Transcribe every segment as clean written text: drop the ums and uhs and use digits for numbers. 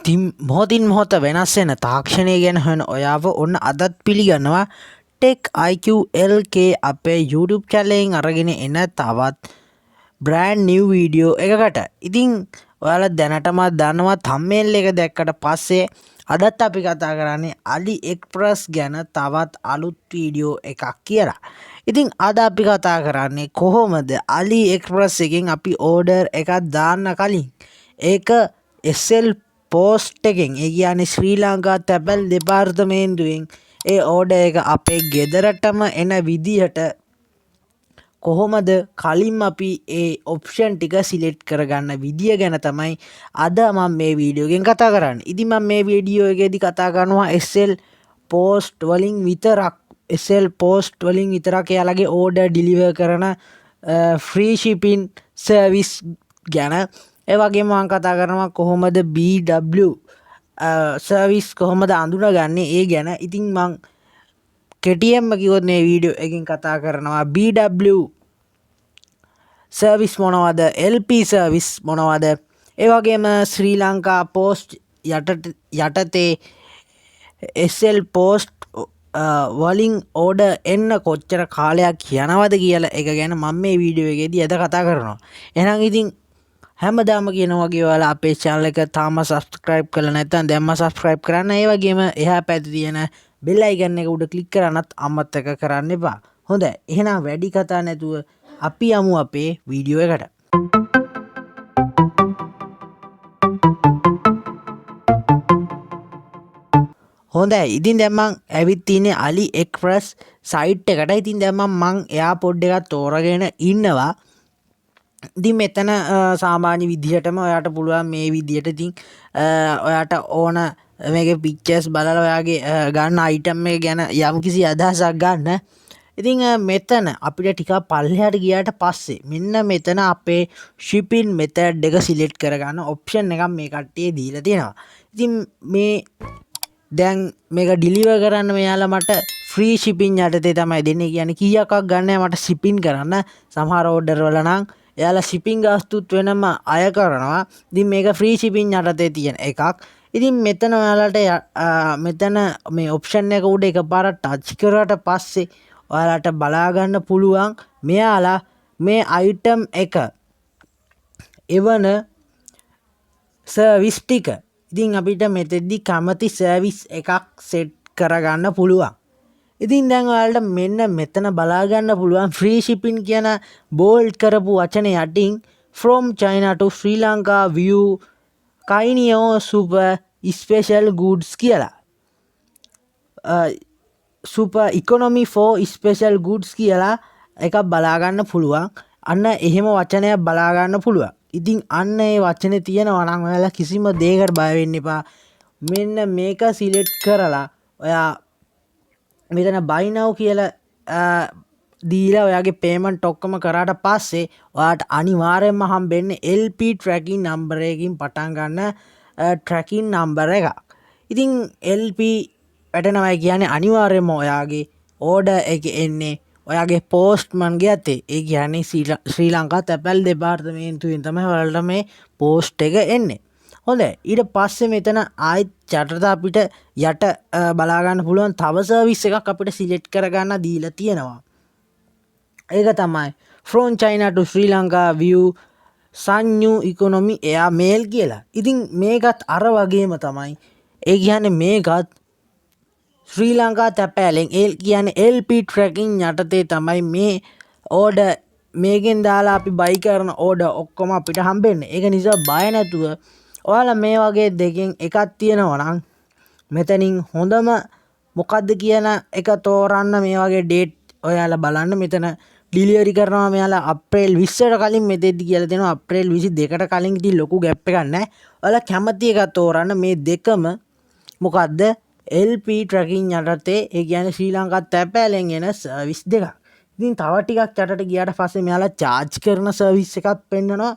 තින් මොහොතින් මොහොත වෙනස් වෙන තාක්ෂණය ගැන හොයන ඔයාව ඔන්න අදත් පිළිගන්නවා TechiQ LK අපේ YouTube channel එකෙන් අරගෙන එන තවත් brand new video එකකට. ඉතින් ඔයාලා දැනටමත් දන්නවා thumbnail එක දැක්කට පස්සේ අදත් අපි කතා කරන්නේ Aliexpress ගැන තවත් අලුත් වීඩියෝ එකක් කියලා. ඉතින් අද අපි කතා කරන්නේ කොහොමද Aliexpress එකෙන් අපි order එකක් දාන්න කලින් ඒක SL පෝස්ට් එකෙන් ඒ කියන්නේ ශ්‍රී ලංකා තැපැල් දෙපාර්තමේන්තුවෙන් ඒ ඕඩර් එක අපේ ගෙදරටම එන විදිහට කොහොමද කලින් අපි ඒ ඔප්ෂන් ටික සිලෙක්ට් කරගන්න විදිය ගැන තමයි අද මම මේ වීඩියෝ එකෙන් කතා කරන්නේ. ඉතින් මම මේ වීඩියෝ එකේදී කතා කරනවා SL පෝස්ට් වලින් විතරක් එයාලගේ ඕඩර් ඩිලිවර් කරන ෆ්‍රී ෂිපින් සර්විස් ගැන. ඒ වගේම මම කතා කරනවා කොහොමද BW සර්විස් කොහොමද අඳුනගන්නේ ඒ ගැන. ඉතින් මම කෙටියෙන්ම කිව්වොත් මේ වීඩියෝ එකකින් කතා කරනවා BW සර්විස් මොනවද, LP සර්විස් මොනවද, ඒ වගේම ශ්‍රී ලංකා පෝස්ට් යටතේ SL පෝස්ට් වලින් ඕඩර් එන්න කොච්චර කාලයක් යනවද කියලා එක ගැන මම මේ වීඩියෝ එකේදී අද කතා කරනවා. එහෙනම් ඉතින් හැමදාම කියන වගේ ඔයාලා අපේ channel එක තාම subscribe කරලා නැත්නම් දැන්ම subscribe කරන්න. ඒ වගේම එහා පැත්තේ තියෙන bell icon එක උඩ click කරන්නත් අමතක කරන්න එපා. හොඳයි. එහෙනම් වැඩි කතා නැතුව අපි යමු අපේ වීඩියෝ එකට. හොඳයි. ඉතින් දැන් මං ඇවිත් තින්නේ Aliexpress site එකට. ඉතින් දැන් මං එයාපොඩ් එකක් තෝරගෙන ඉන්නවා. ඉතින් මෙතන සාමාන්‍ය විදිහටම ඔයාට පුළුවන් මේ විදිහට ඉතින් ඔයාට ඕන මේකේ පික්චර්ස් බලලා ඔයාගේ ගන්න අයිටම් එක ගැන යම්කිසි අදහසක් ගන්න. ඉතින් මෙතන අපිට ටිකක් පල්ලෙහාට ගියාට පස්සේ මෙන්න මෙතන අපේ shipping method එක select කරගන්න option එකක් මේ කට්ටිය දීලා තියෙනවා. ඉතින් මේ දැන් මේක ඩිලිවර් කරන්න මෙයාලා මට ෆ්‍රී shipping යටතේ තමයි දෙන්නේ. කියන්නේ කීයක් ගන්න මට shipping කරන්න. සමහර order වල නම් එයාලා shipping ගාස්තුත් වෙනම අය කරනවා. ඉතින් මේක ෆ්‍රී shipping යටතේ තියෙන එකක්. ඉතින් මෙතන ඔයාලට මෙතන මේ option එක උඩ එකපාරට touch කරාට පස්සේ ඔයාලට බලා ගන්න පුළුවන් මෙයාලා මේ item එක එවන සර්විස් ටික. ඉතින් අපිට මෙතෙද්දි කැමති සර්විස් එකක් සෙට් කරගන්න පුළුවන්. ඉතින් දැන් ඔයාලට මෙන්න මෙතන බලා ගන්න පුළුවන් free shipping කියන bold කරපු වචනේ යටින් from China to Sri Lanka view Kainio super special goods කියලා. super economy for special goods කියලා එකක් බලා ගන්න පුළුවන්. අන්න එහෙම වචනයක් බලා ගන්න පුළුවන්. ඉතින් අන්න ඒ වචනේ තියෙනවා නම් ඔයාලා කිසිම දෙයකට බය වෙන්න එපා. මෙන්න මේක සිලෙක්ට් කරලා ඔයා මෙතන buy now කියලා දීලා ඔයාගේ payment ඔක්කොම කරාට පස්සේ ඔයාට අනිවාර්යයෙන්ම හම්බෙන්නේ LP tracking number එකකින් පටන් ගන්න tracking number එක. ඉතින් LP වැටෙනවා කියන්නේ අනිවාර්යයෙන්ම ඔයාගේ order එක එන්නේ ඔයාගේ postman ගේ අතේ. ඒ කියන්නේ ශ්‍රී ලංකා තැපැල් දෙපාර්තමේන්තුවෙන් තමයි ඔයාලට මේ post එක එන්නේ. හොඳයි. ඊට පස්සේ මෙතන ආයෙත් යටට අපිට යට බලා ගන්න පුළුවන් තව සර්විස් එකක් අපිට සිලෙක්ට් කරගන්න දීලා තියෙනවා. ඒක තමයි from China to Sri Lanka view sun new economy air mail කියලා. ඉතින් මේකත් අර වගේම තමයි. ඒ කියන්නේ මේකත් ශ්‍රී ලංකා තැපෑලෙන් කියන්නේ LP tracking යටතේ තමයි මේ order මේකෙන් දාලා අපි buy කරන order ඔක්කොම අපිට හම්බෙන්නේ. ඒක නිසා බය නැතුව ඔයාලා මේ වගේ දෙකෙන් එකක් තියෙනවා නම් මෙතනින් හොඳම මොකද්ද කියන එක තෝරන්න. මේ වගේ date ඔයාලා බලන්න. මෙතන ඩිලිවරි කරනවා මෙයාලා අප්‍රේල් 20ට කලින් මෙතෙද්දි කියලා දෙනවා අප්‍රේල් 22ට කලින්. ඉතින් ලොකු ගැප් එකක් නැහැ. ඔයාලා කැමති එක තෝරන්න. මේ දෙකම මොකද්ද LP tracking යටතේ ඒ කියන්නේ ශ්‍රී ලංකා තැපෑලෙන් එන සර්විස් දෙකක්. ඉතින් තව ටිකක් යටට ගියාට පස්සේ මෙයාලා charge කරන සර්විස් එකක් පෙන්නනවා.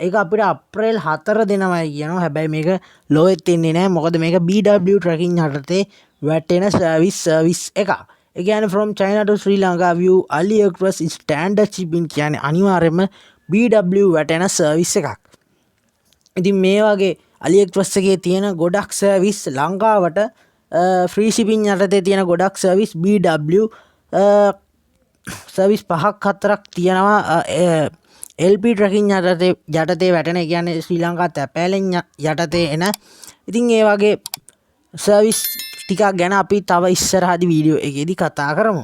ඒක අපිට අප්‍රේල් 4 දෙනවයි කියනවා. හැබැයි මේක ලෝෙත් එන්නේ නැහැ. මොකද මේක BW tracking යටතේ වැටෙන සර්විස් එකක්. ඒ කියන්නේ from China to Sri Lanka view Aliexpress standard shipping කියන්නේ අනිවාර්යයෙන්ම BW වැටෙන සර්විස් එකක්. ඉතින් මේ වගේ Aliexpress එකේ තියෙන ගොඩක් සර්විස් ලංකාවට ෆ්‍රී ෂිපින් යටතේ තියෙන ගොඩක් සර්විස් BW සර්විස් 5ක් 4ක් තියෙනවා LP ට්‍රැකින් යටතේ වැටෙන. ඒ කියන්නේ ශ්‍රී ලංකා තැපෑලෙන් යටතේ එන. ඉතින් ඒ වගේ සර්විස් ටිකක් ගැන අපි තව ඉස්සරහදී වීඩියෝ එකේදී කතා කරමු.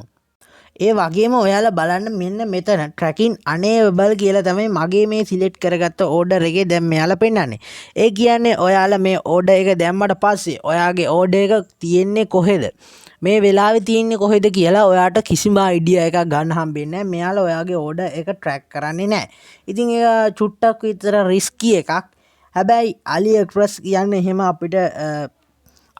ඒ වගේම ඔයාලා බලන්න මෙන්න මෙතන tracking unavailable කියලා තමයි මගේ මේ සිලෙක්ට් කරගත්ත ඕඩර් එකේ දැන් මෙයාලා පෙන්නන්නේ. ඒ කියන්නේ ඔයාලා මේ ඕඩර් එක දැම්මට පස්සේ ඔයාගේ ඕඩර් එක තියෙන්නේ කොහෙද? මේ වෙලාවේ තියෙන්නේ කොහෙද කියලා ඔයාට කිසිම අයිඩියා එකක් ගන්න හම්බෙන්නේ නැහැ. මෙයාලා ඔයාගේ ඕඩර් එක track කරන්නේ නැහැ. ඉතින් ඒක චුට්ටක් විතර රිස්කි එකක්. හැබැයි AliExpress කියන්නේ එහෙම අපිට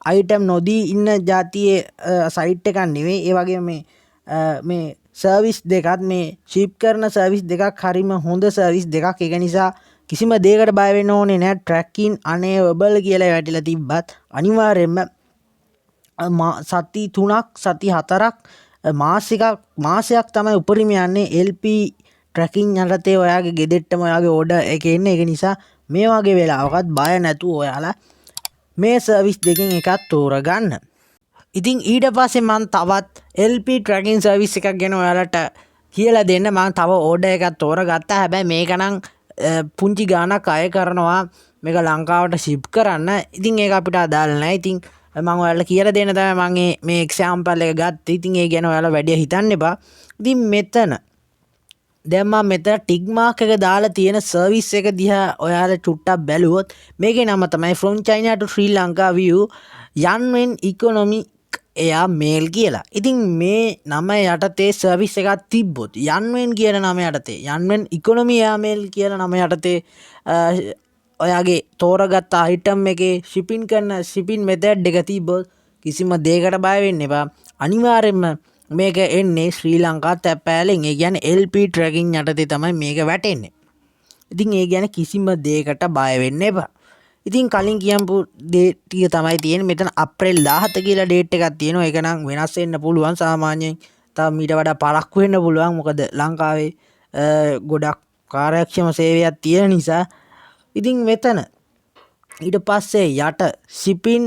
අයිටම් නොදී ඉන්න જાතියේ සයිට් එකක් නෙවෙයි. ඒ වගේ මේ සර්විස් දෙකත් මේ ෂිප් කරන සර්විස් දෙකක් හරිම හොඳ සර්විස් දෙකක්. ඒක නිසා කිසිම දෙයකට බය වෙන්න ඕනේ නැහැ. tracking unavailable කියලා වැටිලා තිබ්බත් අනිවාර්යයෙන්ම සති 3ක් සති 4ක් මාසයක් තමයි උපරිම යන්නේ LP tracking යටතේ ඔයාගේ ගෙදෙට්ටම ඔයාගේ ඕඩර් එක එන්නේ. ඒක නිසා මේ වගේ වෙලාවකත් බය නැතුව ඔයාලා මේ සර්විස් දෙකෙන් එකක් තෝරගන්න. ඉතින් ඊට පස්සේ මම තවත් LP tracking සර්විස් එකක් ගැන ඔයාලට කියලා දෙන්න. මම තව ඕඩර් එකක් තෝරගත්තා. හැබැයි මේක නම් පුංචි ගාණක් අය කරනවා මේක ලංකාවට ෂිප් කරන්න. ඉතින් ඒක අපිට අදාළ නැහැ. ඉතින් මම ඔයාලට කියලා දෙන්න තමයි මම මේ එක්සැම්පල් එක ගත්තේ. ඉතින් ඒ ගැන ඔයාලා වැඩි හිතන්න එපා. ඉතින් මෙතන දැන් මම මෙතන ටික් මාක් එක දාලා තියෙන සර්විස් එක දිහා ඔයාලා චුට්ටක් බැලුවොත් මේකේ නම තමයි from China to Sri Lanka view Yanwen economic air mail කියලා. ඉතින් මේ නම යටතේ සර්විස් එකක් තිබ්බොත් Yanwen කියන නම යටතේ Yanwen economy air mail කියන නම යටතේ ඔයාගේ තෝරගත්ත අයිටම් එකේ shipping method එක තිබ්බොත් කිසිම දෙයකට බය වෙන්න එපා. අනිවාර්යයෙන්ම මේක එන්නේ ශ්‍රී ලංකා තැපෑලෙන්. ඒ කියන්නේ LP tracking යටතේ තමයි මේක වැටෙන්නේ. ඉතින් ඒ කියන්නේ කිසිම දෙයකට බය වෙන්න එපා. ඉතින් කලින් කියපු දේ ටික තමයි තියෙන්නේ. මෙතන අප්‍රේල් 17 කියලා ඩේට් එකක් තියෙනවා. ඒක නම් වෙනස් වෙන්න පුළුවන්. සාමාන්‍යයෙන් තව මීට වඩා පරක්කු වෙන්න පුළුවන්. මොකද ලංකාවේ ගොඩක් කාර්යක්ෂම සේවයක් තියෙන නිසා. ඉතින් මෙතන ඊට පස්සේ යට shipping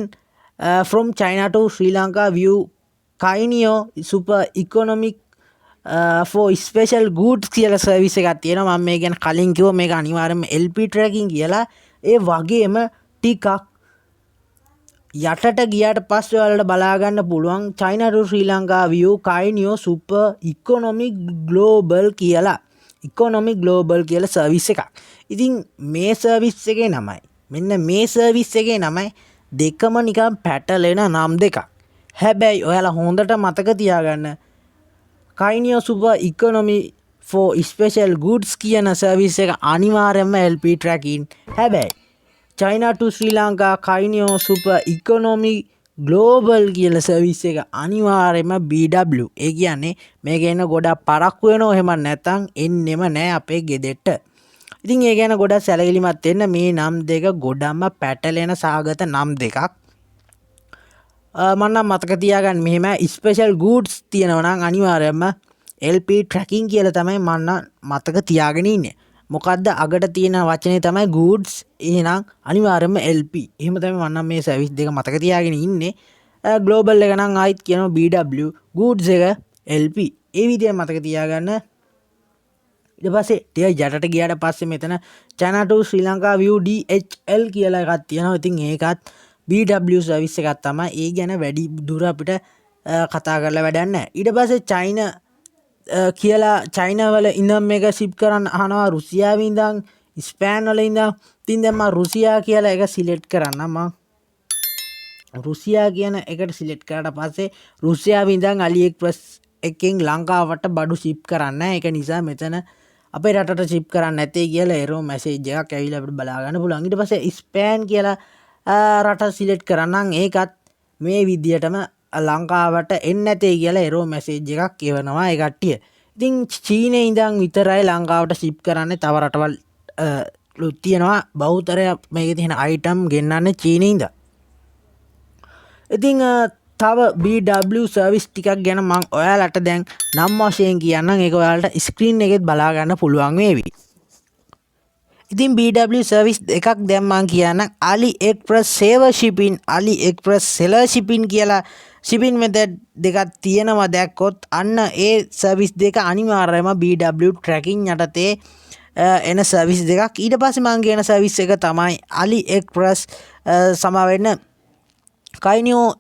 from China to Sri Lanka view Kainio super economic for special goods කියලා සර්විස් එකක් තියෙනවා. මම මේ ගැන කලින් කිව්වා මේක අනිවාර්යයෙන්ම LP tracking කියලා. ඒ වගේම ටිකක් යටට ගියාට පස්සේ ඔයාලට බලා ගන්න පුළුවන් China to Sri Lanka view Kainio super economic global කියලා. economic global කියලා සර්විස් එකක්. ඉතින් මේ සර්විස් එකේ නමයි මෙන්න මේ සර්විස් එකේ නමයි දෙකම නිකන් පැටලෙන නම් දෙකක්. හැබැයි ඔයාලා හොඳට මතක තියාගන්න Kainio super economy for special goods කියන සර්විස් එක අනිවාර්යයෙන්ම LP tracking. හැබැයි China to Sri Lanka Kainio super economy global කියන සර්විස් එක අනිවාර්යයෙන්ම BW. ඒ කියන්නේ මේක එන ගොඩක් පරක්කු වෙනවා. එහෙම නැත්නම් එන්නෙම නෑ අපේ ගෙදෙට්ට. ඉතින් ඒ ගැන ගොඩක් සැලකිලිමත් වෙන්න. මේ නම් දෙක ගොඩක්ම පැටලෙන සාගත නම් දෙකක්. මම නම් මතක තියාගන්න මෙහෙම ස්පෙෂල් ගූඩ්ස් තියෙනවා නම් අනිවාර්යයෙන්ම LP tracking කියලා තමයි මම මතක තියාගෙන ඉන්නේ. මොකද්ද අගට තියෙන වචනේ තමයි goods. එහෙනම් අනිවාර්යයෙන්ම LP. එහෙම තමයි මම මේ සර්විස් දෙක මතක තියාගෙන ඉන්නේ. global එක නම් ආයිත් කියනවා BW. goods එක LP. ඒ විදිහට මතක තියාගන්න. ඊට පස්සේ ටික යටට ගියාට පස්සේ මෙතන China to Sri Lanka view DHL කියලා එකක් තියෙනවා. ඉතින් ඒකත් BW සර්විස් එකක් තමයි. ඒ ගැන වැඩි දුර අපිට කතා කරලා වැඩක් නැහැ. ඊට පස්සේ China කියලා China වල ඉඳන් මේක ෂිප් කරන්න අහනවා. රුසියාවේ ඉඳන් ස්පේන් වල ඉඳන්. ඉතින් දැන් මම රුසියා කියලා එක සිලෙක්ට් කරන්න. මම රුසියා කියන එකට සිලෙක්ට් කරාට පස්සේ රුසියාවේ ඉඳන් AliExpress එකෙන් ලංකාවට බඩු ෂිප් කරන්න. ඒක නිසා මෙතන අපේ රටට ෂිප් කරන්න නැtei කියලා එරෝ මැසේජ් එකක් ඇවිල්ලා අපිට බලා ගන්න පුළුවන්. ඊට පස්සේ ස්පේන් කියලා රට සිලෙක්ට් කරනම් ඒකත් මේ විදියටම ලංකාවට එන්නේ නැtei කියලා එරෝ මැසේජ් එකක් එවනවා ඒ කට්ටිය. ඉතින් චීනේ ඉඳන් විතරයි ලංකාවට ෂිප් කරන්නේ. තව රටවල් තියෙනවා. බහුතරය මේකේ තියෙන අයිටම් ගෙන්නන්නේ චීනේ ඉඳන්. ඉතින් තව BW සර්විස් ටිකක් ගැන මම ඔයාලට දැන් නම් වශයෙන් කියන්නම්. ඒක ඔයාලට ස්ක්‍රීන් එකෙත් බලා ගන්න පුළුවන් වේවි. ඉතින් BW සර්විස් එකක් දැන් මම කියන්නම් AliExpress saver shipping AliExpress seller shipping කියලා shipping method දෙකක් තියෙනවා දැක්කොත් අන්න ඒ සර්විස් දෙක අනිවාර්යයෙන්ම BW tracking යටතේ එන සර්විස් දෙකක්. ඊට පස්සේ මම කියන සර්විස් එක තමයි AliExpress සමවෙන්න කයිනියෝ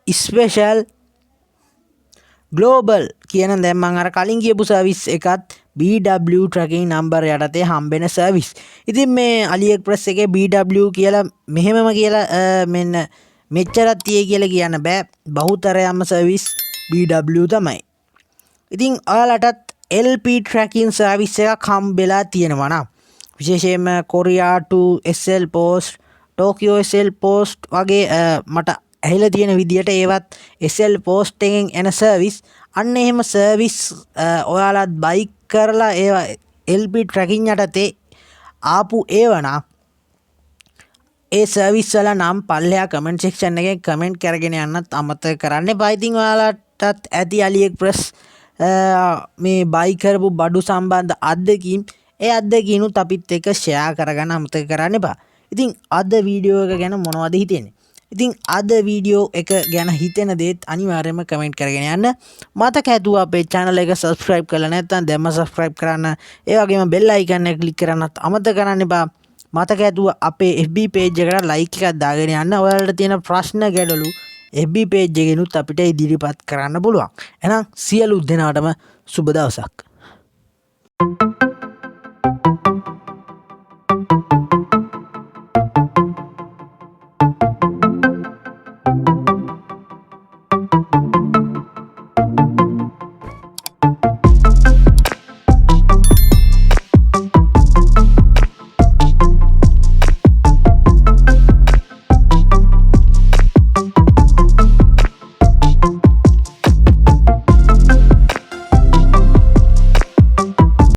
ස්පෙෂල් ග්ලෝබල් කියන දැන් මම අර කලින් කියපු සර්විස් එකත් BW tracking number යටතේ හම්බෙන සර්විස්. ඉතින් මේ AliExpress එකේ BW කියලා මෙහෙමම කියලා මෙන්න මෙච්චරක් tie කියලා කියන්න බෑ. බහුතරයක්ම සර්විස් BW තමයි. ඉතින් ඔයාලටත් LP tracking සර්විස් එකක් හම්බෙලා තියෙනවා නම් විශේෂයෙන්ම Korea to SL post Tokyo SL post වගේ මට ඇහිලා තියෙන විදියට ඒවත් SL post එකෙන් එන සර්විස් අන්න එහෙම සර්විස් ඔයාලත් බයි කරලා ඒවා LP tracking යටතේ ආපු ඒවනා ඒ සර්විස් වල නම් පල්ලෙහා කමෙන්ට් සෙක්ෂන් එකේ කමෙන්ට් කරගෙන යන්නත් අමතක කරන්න එපා. ඉතින් ඔයාලටත් ඇති AliExpress මේ බයි කරපු බඩු සම්බන්ධ අත්දැකීම් ඒ අත්දැකීනුත් අපිත් එක්ක ෂෙයා කරගන්න අමතක කරන්න එපා. ඉතින් අද වීඩියෝ එක ගැන මොනවද හිතෙන්නේ? ඉතින් අද වීඩියෝ එක ගැන හිතෙන දේත් අනිවාර්යයෙන්ම කමෙන්ට් කරගෙන යන්න. මතක ඇතුව අපේ channel එක subscribe කරලා නැත්නම් දැන්ම subscribe කරන්න. ඒ වගේම bell icon එක click කරන්නත් අමතක කරන්න එපා. මතක ඇතුව අපේ FB page එකට like එකක් දාගෙන යන්න. ඔයාලට තියෙන ප්‍රශ්න ගැටලු FB page එකෙනුත් අපිට ඉදිරිපත් කරන්න පුළුවන්. එහෙනම් සියලු දෙනාටම සුබ දවසක්.